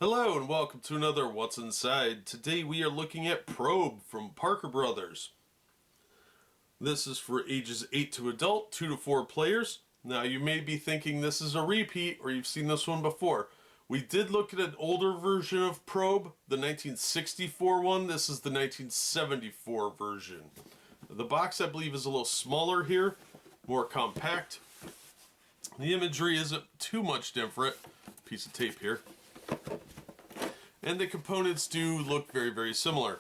Hello and welcome to another What's Inside. Today we are looking at Probe from Parker Brothers. This is for ages 8 to adult, 2 to 4 players. Now you may be thinking this is a repeat or you've seen this one before. We did look at an older version of Probe, the 1964 one. This is the 1974 version. The box I believe is a little smaller here, more compact. The imagery isn't too much different. Piece of tape here. And the components do look very, very similar.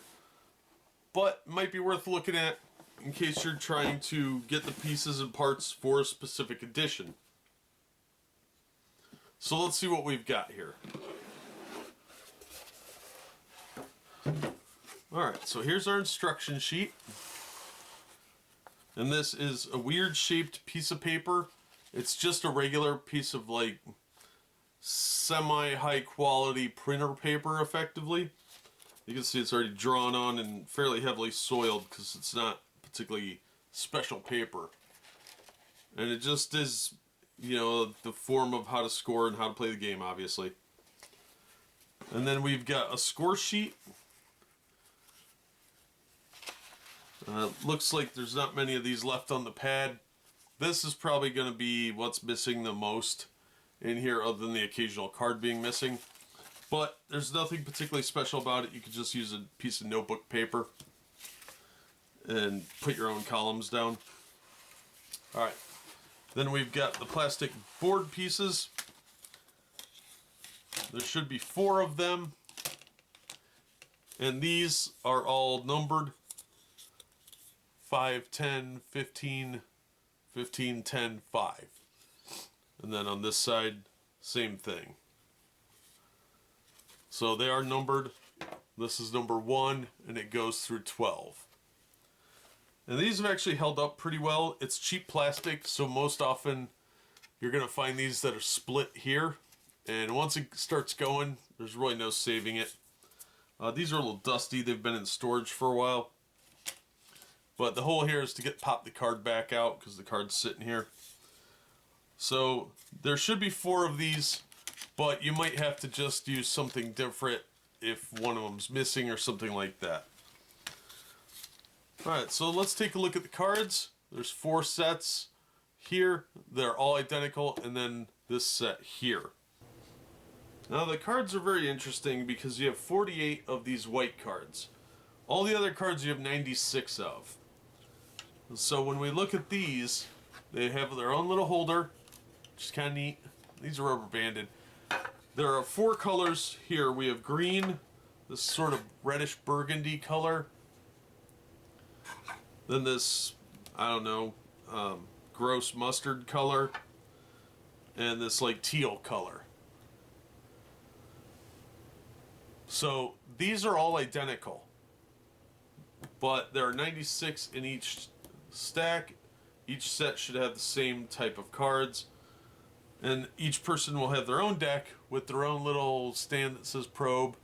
But might be worth looking at in case you're trying to get the pieces and parts for a specific edition. So let's see what we've got here. Alright, so here's our instruction sheet. And this is a weird shaped piece of paper. It's just a regular piece of like semi-high quality printer paper effectively. You can see it's already drawn on and fairly heavily soiled because it's not particularly special paper. And it just is, you know, the form of how to score and how to play the game, obviously. And then we've got a score sheet. Looks like there's not many of these left on the pad. This is probably going to be what's missing the most in here other than the occasional card being missing. But there's nothing particularly special about it. You could just use a piece of notebook paper and put your own columns down. Alright, then we've got the plastic board pieces. There should be 4 of them. And these are all numbered 5, 10, 15, 15, 10, 5. And then on this side, same thing. So they are numbered. This is number 1, and it goes through 12. And these have actually held up pretty well. It's cheap plastic, so most often you're going to find these that are split here. And once it starts going, there's really no saving it. These are a little dusty. They've been in storage for a while. But the whole here is to pop the card back out because the card's sitting here. So there should be 4 of these, but you might have to just use something different if one of them's missing or something like that. Alright, so let's take a look at the cards. There's 4 sets here. They're all identical, and then this set here. Now the cards are very interesting because you have 48 of these white cards. All the other cards you have 96 of. So when we look at these, they have their own little holder, which is kind of neat. These are rubber banded. There are 4 colors here. We have green, this sort of reddish burgundy color. Then this, I don't know, gross mustard color. And this like teal color. So these are all identical. But there are 96 in each stack. Each set should have the same type of cards. And each person will have their own deck with their own little stand that says Probe.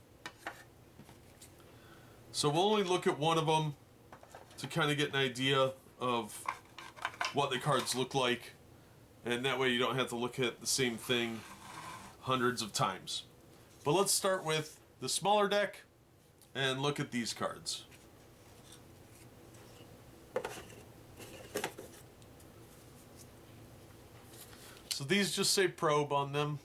So we'll only look at one of them to kind of get an idea of what the cards look like. And that way you don't have to look at the same thing hundreds of times. But let's start with the smaller deck and look at these cards. So these just say Probe on them.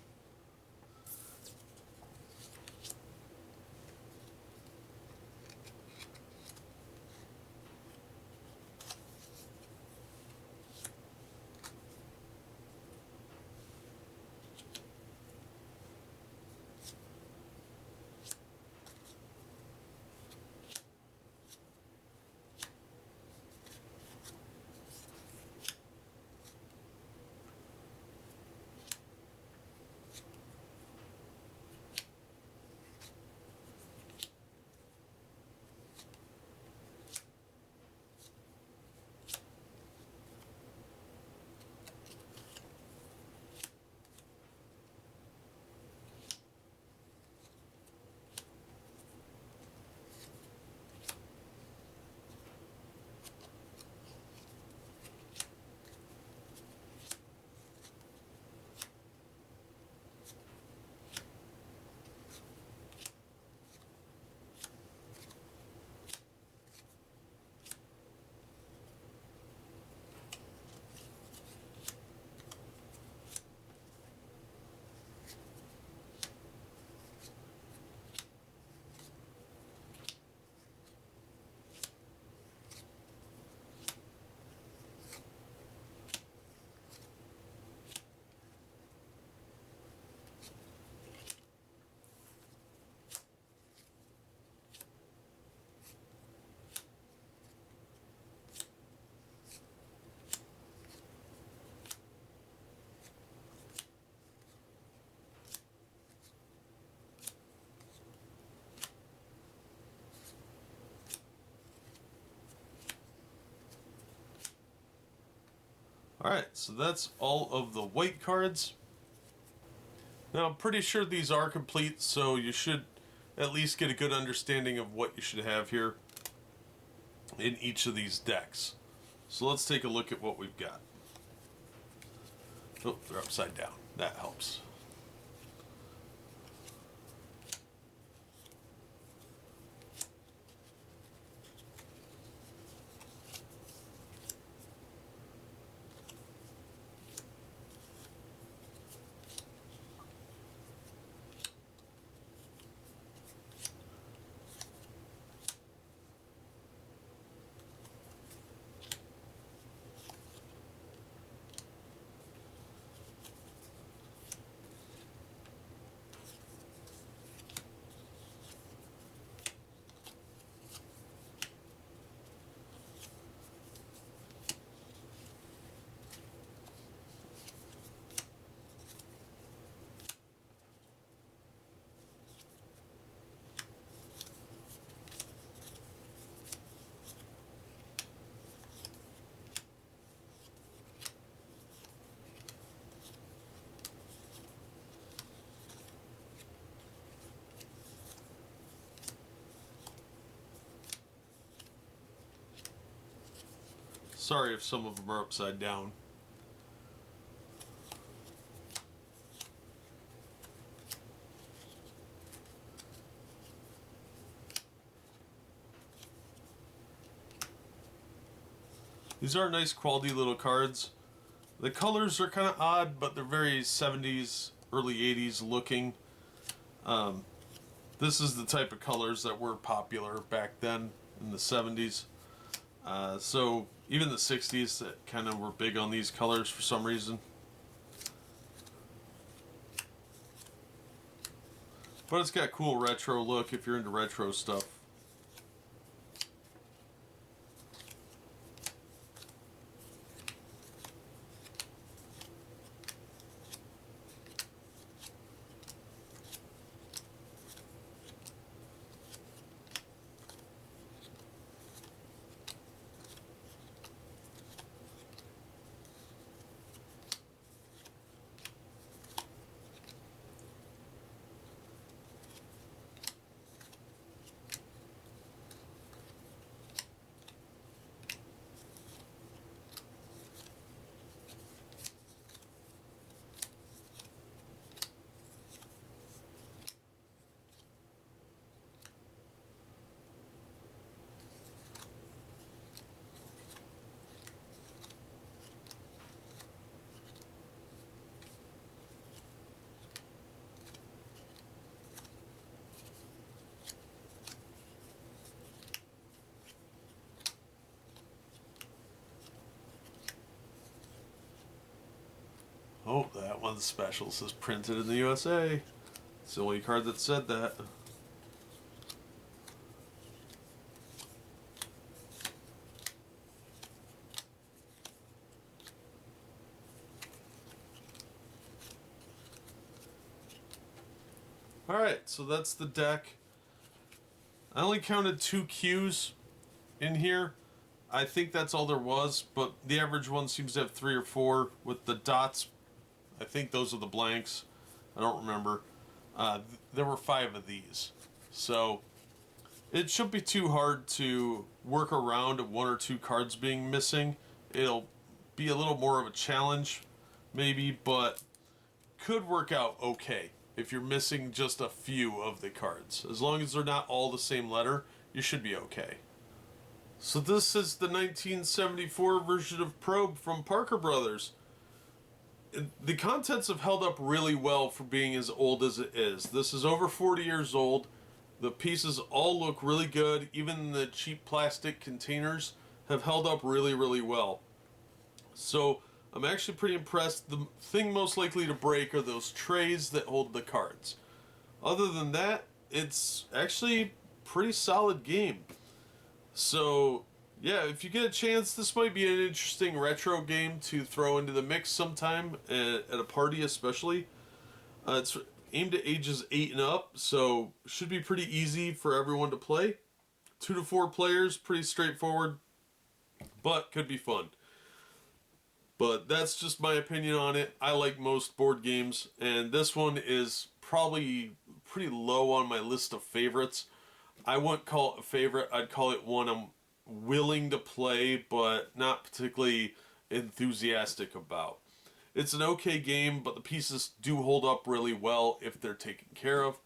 Alright, so that's all of the white cards. Now, I'm pretty sure these are complete, so you should at least get a good understanding of what you should have here in each of these decks. So let's take a look at what we've got. Oh, they're upside down. That helps. Sorry if some of them are upside down. These are nice quality little cards. The colors are kind of odd, but they're very 70s, early 80s looking. This is the type of colors that were popular back then in the 70s. So even the 60s that kind of were big on these colors for some reason. But it's got cool retro look if you're into retro stuff. Oh, that one's special. It says printed in the USA. It's the only card that said that. Alright, so that's the deck. I only counted 2 Qs in here. I think that's all there was, but the average one seems to have 3 or 4 with the dots. I think those are the blanks. I don't remember. There were 5 of these. So it shouldn't be too hard to work around 1 or 2 cards being missing. It'll be a little more of a challenge, maybe, but could work out okay if you're missing just a few of the cards. As long as they're not all the same letter, you should be okay. So this is the 1974 version of Probe from Parker Brothers. The contents have held up really well for being as old as it is. This is over 40 years old. The pieces all look really good. Even the cheap plastic containers have held up really, really well. So I'm actually pretty impressed. The thing most likely to break are those trays that hold the cards. Other than that, it's actually a pretty solid game. So yeah, if you get a chance, this might be an interesting retro game to throw into the mix sometime, at a party especially. It's aimed at ages 8 and up, so should be pretty easy for everyone to play. 2 to 4 players, pretty straightforward, but could be fun. But that's just my opinion on it. I like most board games, and this one is probably pretty low on my list of favorites. I wouldn't call it a favorite. I'd call it one I'm willing to play, but not particularly enthusiastic about. It's an okay game, but the pieces do hold up really well if they're taken care of.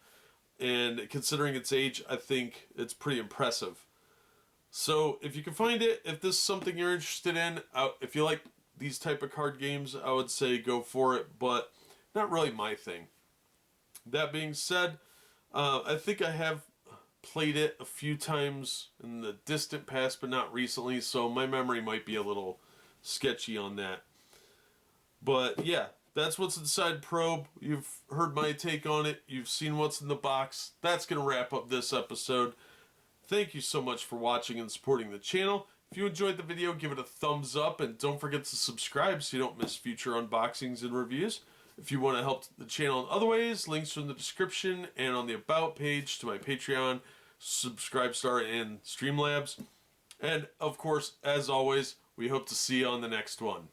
And considering its age, I think it's pretty impressive. So if you can find it, if this is something you're interested in, if you like these type of card games, I would say go for it, but not really my thing. That being said, I think I have played it a few times in the distant past, but not recently, so my memory might be a little sketchy on that. But yeah, that's what's inside Probe. You've heard my take on it. You've seen what's in the box. That's going to wrap up this episode. Thank you so much for watching and supporting the channel. If you enjoyed the video, give it a thumbs up, and don't forget to subscribe so you don't miss future unboxings and reviews. If you want to help the channel in other ways, links are in the description and on the About page to my Patreon, Subscribestar, and Streamlabs. And, of course, as always, we hope to see you on the next one.